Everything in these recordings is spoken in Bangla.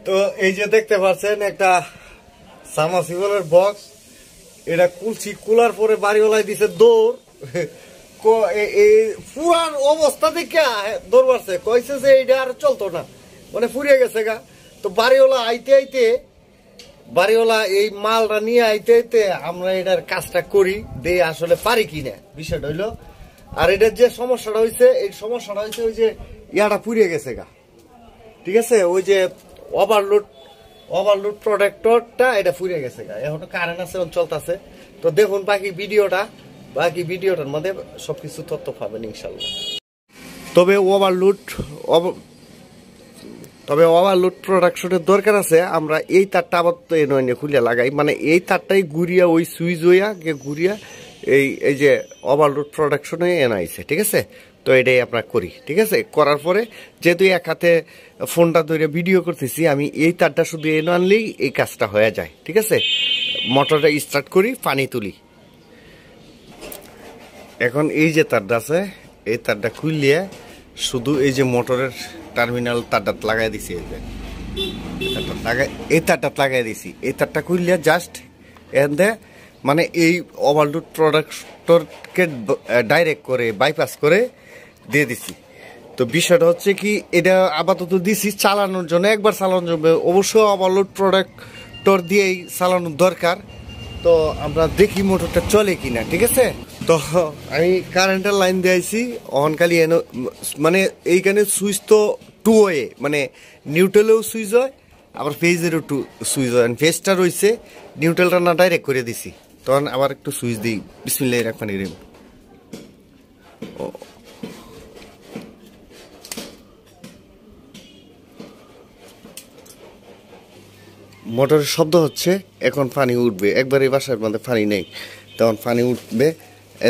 তো এই যে দেখতে পাচ্ছেন একটা সাবমার্সিবলের বক্স, এটা কুলছি কুলার পরে বাড়িওয়ালায় দিছে দৌড়। পুরান অবস্থা দেখে দৌড় মারছে, কইছে যে এটা আর চলতো না, মানে ফুরিয়ে গেছে গা। তো বাড়িওয়ালা আইতে আইতে, বাড়িওয়ালা এই মালটা নিয়ে আইতে আইতে আমরা এটার কাজটা করি, দিয়ে আসলে পারি কিনা বিষয়টা হইলো। আর এটার যে সমস্যাটা হয়েছে, এই সমস্যাটা হয়েছে ওই যে ইয়াটা পুড়িয়ে গেছে গা, ঠিক আছে, ওই যে ওভারলোড প্রোটেক্টরটা এটা পুড়িয়ে গেছে গা। এখন কারেন্ট আছে, চলতেছে। তো দেখুন বাকি ভিডিওটার মধ্যে সবকিছু তথ্য পাবেন ইনশাল্লাহ। তবে ওভারলোড প্রোডাকশনের দরকার আছে। আমরা এই তারটা আবার তো এনে খুলে লাগাই, মানে এই তারটাই ঘুরিয়া ওই সুইচ হইয়া ঘুরিয়া এই যে ওভারলোড প্রোডাকশনে এনাইছে, ঠিক আছে। তো এটাই আমরা করি, ঠিক আছে। করার পরে যেহেতু এক হাতে ফোনটা ধরে ভিডিও করতেছি, আমি এই তারটা শুধু এনে আনলেই এই কাজটা হয়ে যায়, ঠিক আছে। মোটরটা স্টার্ট করি, পানি তুলি। এখন এই যে তারটা আছে, এই তারটা খুললে শুধু এই যে মোটরের টার্মিনাল তারটা লাগাই দিছি, এই তারটা লাগাই দিছি। এই তারটা খুললে জাস্ট এনে মানে এই ওভারলোড প্রোডাক্টরকে ডাইরেক্ট করে বাইপাস করে দিয়ে দিছি। তো বিষয়টা হচ্ছে কি, এটা আপাতত দিছি চালানোর জন্য, একবার চালানোর জন্য। অবশ্যই ওভারলোড প্রোডাক্টর দিয়েই চালানোর দরকার। তো আমরা দেখি মোটরটা চলে কিনা, ঠিক আছে। তো আমি কারেন্টের লাইন দিয়েছি অনকালি, মানে এইখানে সুইচ তো টু ওয়ে, মানে নিউট্রালেও সুইচ হয়, আবার ফেজেরও সুইচ হয়। ফেজটা রয়েছে, নিউট্রালটা না ডাইরেক্ট করে দিছি। তখন আবার একটু সুইচ দিই, বিসমিল্লাহির রহমানির রহিম। মোটরের শব্দ হচ্ছে, এখন পানি উঠবে। একবার এই বাসার মধ্যে পানি নেই, তখন পানি উঠবে।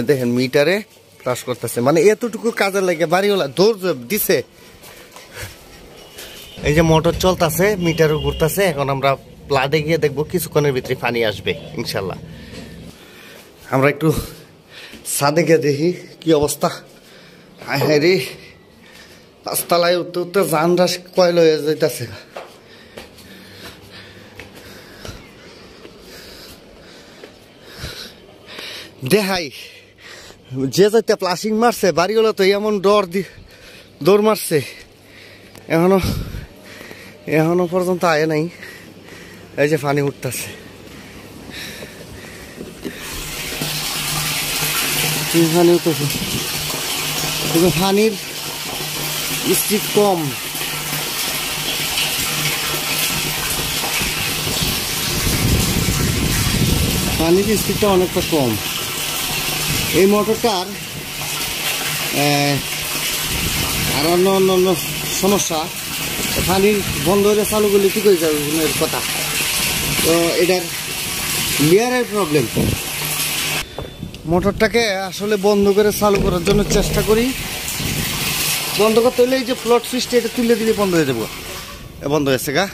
দেখেন মিটারে ফ্লাশ করতেছে, মানে এতটুকু কাজের লাগে বাড়িওয়ালা ধৈর্য দিছে। এই যে মোটর চলতেছে, মিটারও ঘুরতেছে। এখন আমরা প্লাডে গিয়ে দেখবো কিছুক্ষণের ভিতরে পানি আসবে ইনশাল্লাহ। আমরা একটু ছাদে গিয়ে দেখি কি অবস্থা। হায় হায় রে, পাঁচতলায় উঠতে উঠতে জান রাস কয়েল হয়ে যাইতেছে। দেখাই যে যাইতে প্লাসিং মারছে বাড়িগুলো, তো এমন দৌড় মারছে, এখনো পর্যন্ত আয় নাই। এই যে পানি উঠতেছে, পানি উঠতেছে, পানির স্পিড কম। পানির স্পিডটা অনেকটা কম। এই মোটরটার আর অন্য সমস্যা, পানি বন্ধ হলে চালু করলে ঠিক হয়ে যাবে কথা। তো এটার লিয়ারের প্রবলেম। মোটরটাকে আসলে বন্ধ করে চালু করার জন্য চেষ্টা করি। বন্ধ করতে হলে এই যে ফ্লট সুইচটা এটা তুলে দিলে বন্ধ হয়ে যাবো। বন্ধ হয়েছে গা।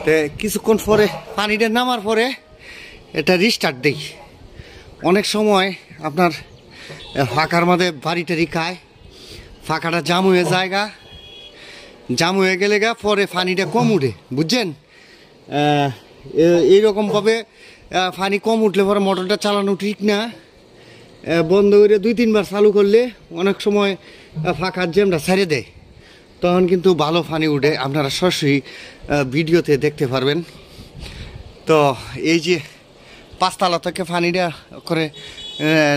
তো কিছুক্ষণ পরে পানিটা নামার পরে এটা রিস্টার্ট দিই। অনেক সময় আপনার ফাঁকার মধ্যে বাড়িটা রিখায়, ফাঁকাটা জাম হয়ে জায়গা, জাম হয়ে গেলে গা পরে পানিটা কম উঠে, বুঝছেন। এইরকমভাবে পানি কম উঠলে পরে মোটরটা চালানো ঠিক না। বন্ধ করে 2-3 বার চালু করলে অনেক সময় ফাঁকার জ্যামটা ছেড়ে দেয়, তখন কিন্তু ভালো পানি উঠে। আপনারা সরাসরি ভিডিওতে দেখতে পারবেন। তো এই যে 5 তলা থেকে পানিটা করে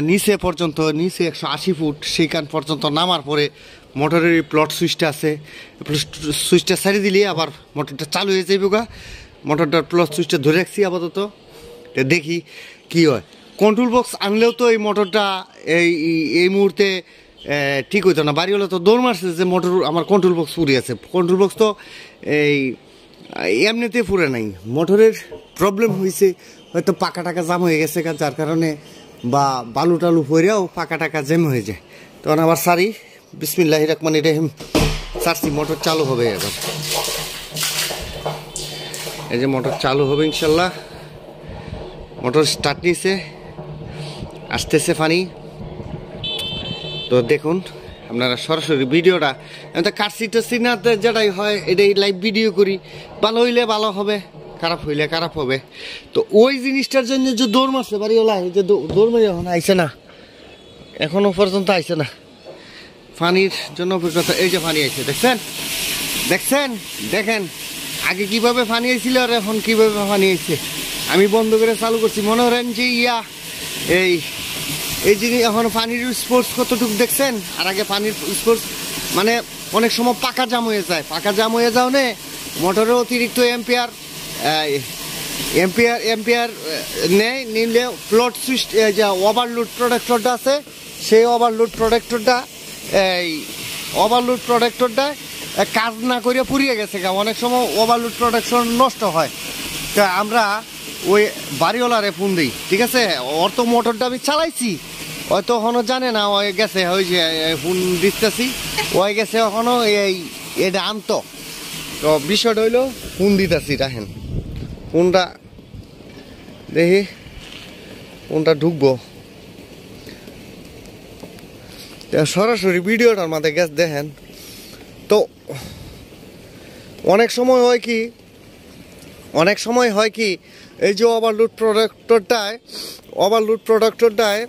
নিচে পর্যন্ত, নিচে 180 ফুট সেইখান পর্যন্ত নামার পরে মোটরের প্লট সুইচটা আছে, সুইচটা ছেড়ে দিলে আবার মোটরটা চালু হয়ে যাবে গা। মোটরটার প্লট সুইচটা ধরে রাখছি আপাতত, দেখি কি হয়। কন্ট্রোল বক্স আনলেও তো এই মোটরটা এই মুহূর্তে ঠিক হইতো না। বাড়িওয়ালা তো দৌড় মারছে যে মোটর আমার কন্ট্রোল বক্স পুড়ে আছে। কন্ট্রোল বক্স তো এমনিতে পুরে নাই, মোটরের প্রবলেম হয়েছে। হয়তো পাকা টাকা জাম হয়ে গেছে, যার কারণে বা বালু টালু পরেও পাকা টাকা জ্যাম হয়ে যায়। তখন আবার সারি, বিসমিল্লাহির রহমানির রহিম সারছি, মোটর চালু হবে। এবার এই যে মোটর চালু হবে ইনশাল্লাহ। মোটর স্টার্ট নিছে, আসতেছে পানি। তো দেখুন আপনারা সরাসরি ভিডিওটা কাটছি টাচ্ছি না, যেটাই হয় এটাই লাইভ ভিডিও করি। ভালো হইলে ভালো হবে, খারাপ হইলে খারাপ হবে। তো ওই জিনিসটার জন্য যে দৌড় মারছে বাড়িওয়ালা, যে দৌড় মারি এখন আইসে না, এখনো পর্যন্ত আইসে না। পানির জন্য অভিজ্ঞতা, এই যে পানি আইছে, দেখছেন দেখছেন দেখেন আগে কিভাবে পানি আইছিল আর এখন কিভাবে পানি আইছে। আমি বন্ধ করে চালু করছি, মনে করেন যে এই জিনিস এখন পানির স্পোর্টস কতটুকু দেখছেন। আর আগে পানির স্পোর্টস মানে অনেক সময় পাকা জাম হয়ে যায়, পাকা জাম হয়ে যাও নে মোটরে অতিরিক্ত এম্পিয়ার নেই, নিলে প্লট সুইচ যে ওভারলোড প্রোটেক্টরটা আছে, সেই ওভারলোড প্রোটেক্টরটা কাজ না করে পুড়িয়ে গেছে। অনেক সময় ওভারলোড প্রোটেকশন নষ্ট হয়। তা আমরা ওই বাড়িওয়ালারে ফোন দিই, ঠিক আছে, ওর তো মোটরটা আমি চালাইছি, হয়তো এখনো জানে না, ওই গেছে ওই যে ফোন দিতেছি, ওই গেছে এখনো এটা আনতো। তো বিষয়টা হইলো ফোন দিতেছি, রাখেন ফোনটা, দেখি ফোনটা ঢুকবো সরাসরি ভিডিওটার মাঝে গ্যাস দেখেন। তো অনেক সময় হয় কি এই যে ওভারলোড প্রোডাক্টরটায়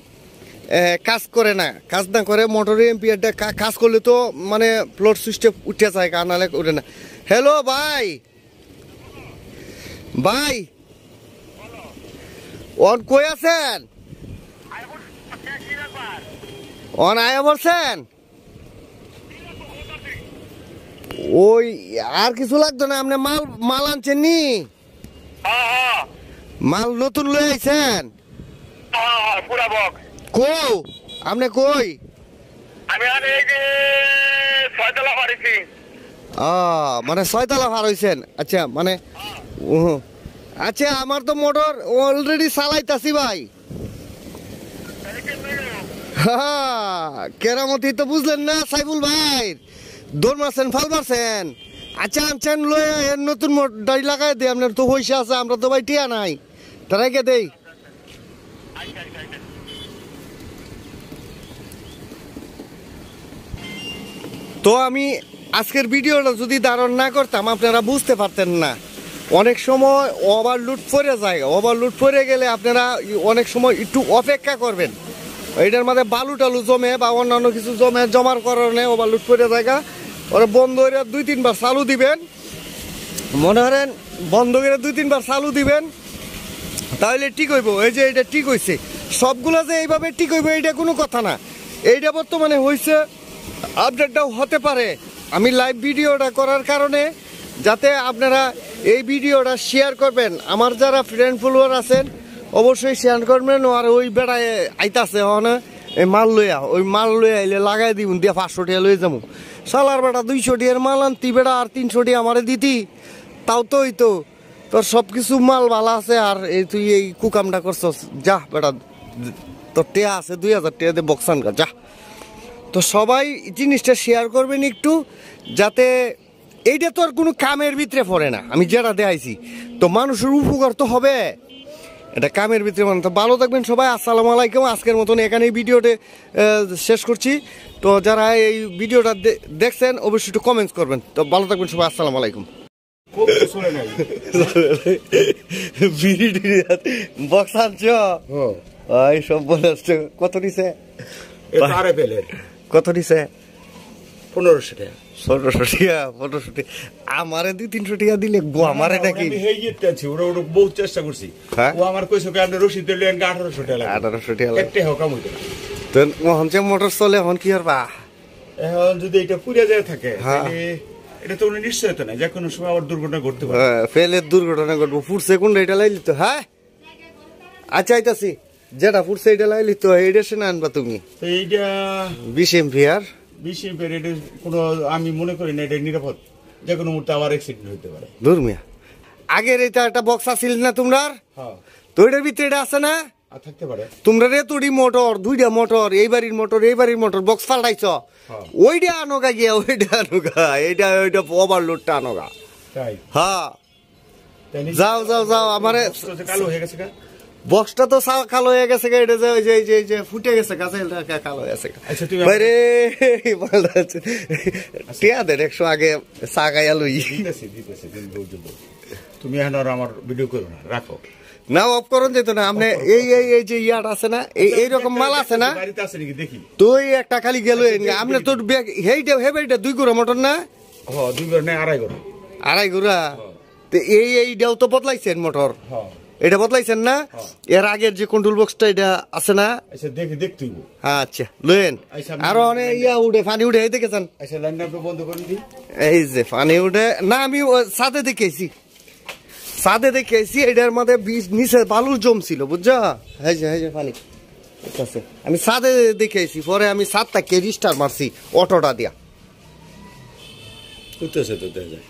কাজ করে না, কাজ না করে মোটরের এম্পিয়ারটা কাজ করলে তো মানে প্লট সুইচটা উঠে যায়, কানালে উঠে না। হ্যালো ভাই অন কই আছেন? অন আয়া বলছেন? ওই আর কিছু লাগতো না, আপনি মাল আনছেন নি? মাল নতুন লয়ে আইছেন? কো আপনি কই? মানে 6 তলা পার হইছেন? আচ্ছা, মানে আচ্ছা, আমার তো মোটর অলরেডি চালাইতাছি ভাই। কেরামতি তো বুঝলেন না সাইফুল ভাই, দৌড় মারছেন, ফাল মারছেন। আচ্ছা আনছেন লয়ে নতুন দাড়ি লাগাই দে, আপনার তো পয়সা আছে, আমরা তো ভাই টিয়া নাই, তারাইকে দেই। তো আমি আজকের ভিডিওটা যদি ধারণ না করতাম আপনারা বুঝতে পারতেন না। অনেক সময় ওভারলোড পড়ে যায়, ওভারলোড পড়ে গেলে আপনারা অনেক সময় একটু অপেক্ষা করবেন, এইটার মধ্যে বালু টালু জমে বা অন্যান্য কিছু জমার কারণে ওভারলোড পড়ে জায়গা, ওরা বন্ধ করে 2-3 বার চালু দিবেন। মনে করেন বন্ধ করে 2-3 বার চালু দিবেন, তাহলে ঠিক হইব। এই যে এটা ঠিক হয়েছে, সবগুলো যে এইভাবে ঠিক হইব এইটা কোনো কথা না। এইটা বর্তমানে হয়েছে, আপডেটটাও হতে পারে। আমি লাইভ ভিডিওটা করার কারণে যাতে আপনারা এই ভিডিওটা শেয়ার করবেন, আমার যারা ফ্রেন্ড ফলোয়ার আছেন অবশ্যই শেয়ার করবেন। আর ওই বেড়ায় আইতাছে ওখানে এই মাল লইয়া আইলে লাগাই দিব, দিয়ে 500 টাকা লয়ে যাবো। সালার বেটা 200 টাকার মাল আনতি বেড়া, আর 300 টাকা আমারে দিতি, তাও তো হইতো। তোর সব কিছু মাল ভালো আছে, আর এই তুই এই কুকামটা করছস, যা বেটা তোর টেয়া আছে 2000 টাকা দিয়ে বক্সান কর যা। তো সবাই জিনিসটা শেয়ার করবেন একটু, যাতে এইটা তো আর কোনো কামের ভিতরে পড়ে না, আমি যেটা দেখাইছি। তো মানুষের উপকার তো হবে, এটা কামের ভিতরে মানে। তো ভালো থাকবেন সবাই, আসসালামু আলাইকুম। আজকের মতন এখানেই ভিডিওতে শেষ করছি। তো যারা এই ভিডিওটা দেখছেন অবশ্যই একটু কমেন্টস করবেন। তো ভালো থাকবেন সবাই, আসসালামু আলাইকুম। বক্স আনছো সব বলে আসছো, কত নিছে? কত নিছে? 1500 টাকা। 1500 টাকা। আমারে 200-300 টাকা দিলে আমারে নাকি বহুত চেষ্টা করছি। ও আমার কইছে আপনি রসিদ দিলেন 1800 টাকা। 1800 টাকা একটা হকাম হইতো না। তো এখন যে মোটর চলে এখন কি করবা? এখন যদি এটা পুড়ে যায় থাকে তাহলে এটা তো উনি নিশ্চয়তা নাই, যে কোনো সময় আবার দুর্ঘটনা ঘটতে পারে। ফেলে দুর্ঘটনা ঘটবো। ফুটছে কোনটা এটা লাইলি তো? হ্যাঁ আচ্ছা আইতাছি, যেটা ফুটছে এটা লাইলি তো এইটা সে আনবা তুমি। তো এইটা 20 এম্পিয়ার। 20 এম্পিয়ার এটা কোনো আমি মনে করি না এটা নিরাপদ, যে কোনো মুহূর্তে আবার অ্যাক্সিডেন্ট হতে পারে। দুর্মিয়া আগের এটা একটা বক্স আছিল না তোমরার? হ্যাঁ। তো এটার ভিতরে এটা আছে না? থাকতে পারে। তোমরা রে তুড়ি মোটর, 2টা মোটর, এই বাড়ির মোটর বক্স পাল্টাইছ, ওইটা আনোগা গিয়া, ওইটা আনোগা, এইটা ওইটা ওভারলোডটা আনোগা। তাই? হ্যাঁ যাও আমারে কালো হয়ে গেছে। বক্সটা তো কালো হয়ে গেছে, এটা যে ওই যে যে যে ফুটে গেছে গাছে, কালো হয়ে গেছে। আচ্ছা তুমি বাইরে টিয়া দেন 100 আগে চা গাইয়া লই। দিতেছি তুমি এখন আর আমার ভিডিও করো না, রাখো না অফ করুন যেত না আপনি। এই এই এই যে ইয়াট আছে না, এইরকম মাল আছে না, বাড়িতে আছে নাকি দেখি। তুই একটা খালি গেল আপনি তোর হেইটা হেবেটা 2 গুড়া মটর না? হ্যাঁ 2 গুড়া না 2.5 গুড়া। 2.5 গুড়া? তো এইটাও তো বদলাইছেন মোটর? হ্যাঁ এটা বদলাইছেন না? এর আগের যে কন্ট্রোল বক্সটা এটা আছে না? আচ্ছা দেখতেই। আচ্ছা লয়েন আরো অনেক ইয়া উঠে, পানি উঠে, এই দেখেছেন? আচ্ছা লাইনটা বন্ধ করে দিই। এই যে পানি উঠে না, আমি ছাদে দেখেছি, ছাদে দেখেছি এটার মধ্যে নিচে বালুর জম ছিল, বুঝছো? এই যে পানি আছে, আমি ছাদে দেখেছি, পরে আমি ছাদটাকে রিস্টার মারছি অটোটা দিয়া। উঠতেছে তো দেখা যায়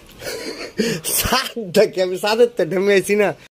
ছাদটাকে আমি ছাদের ঢেমে আইছি না।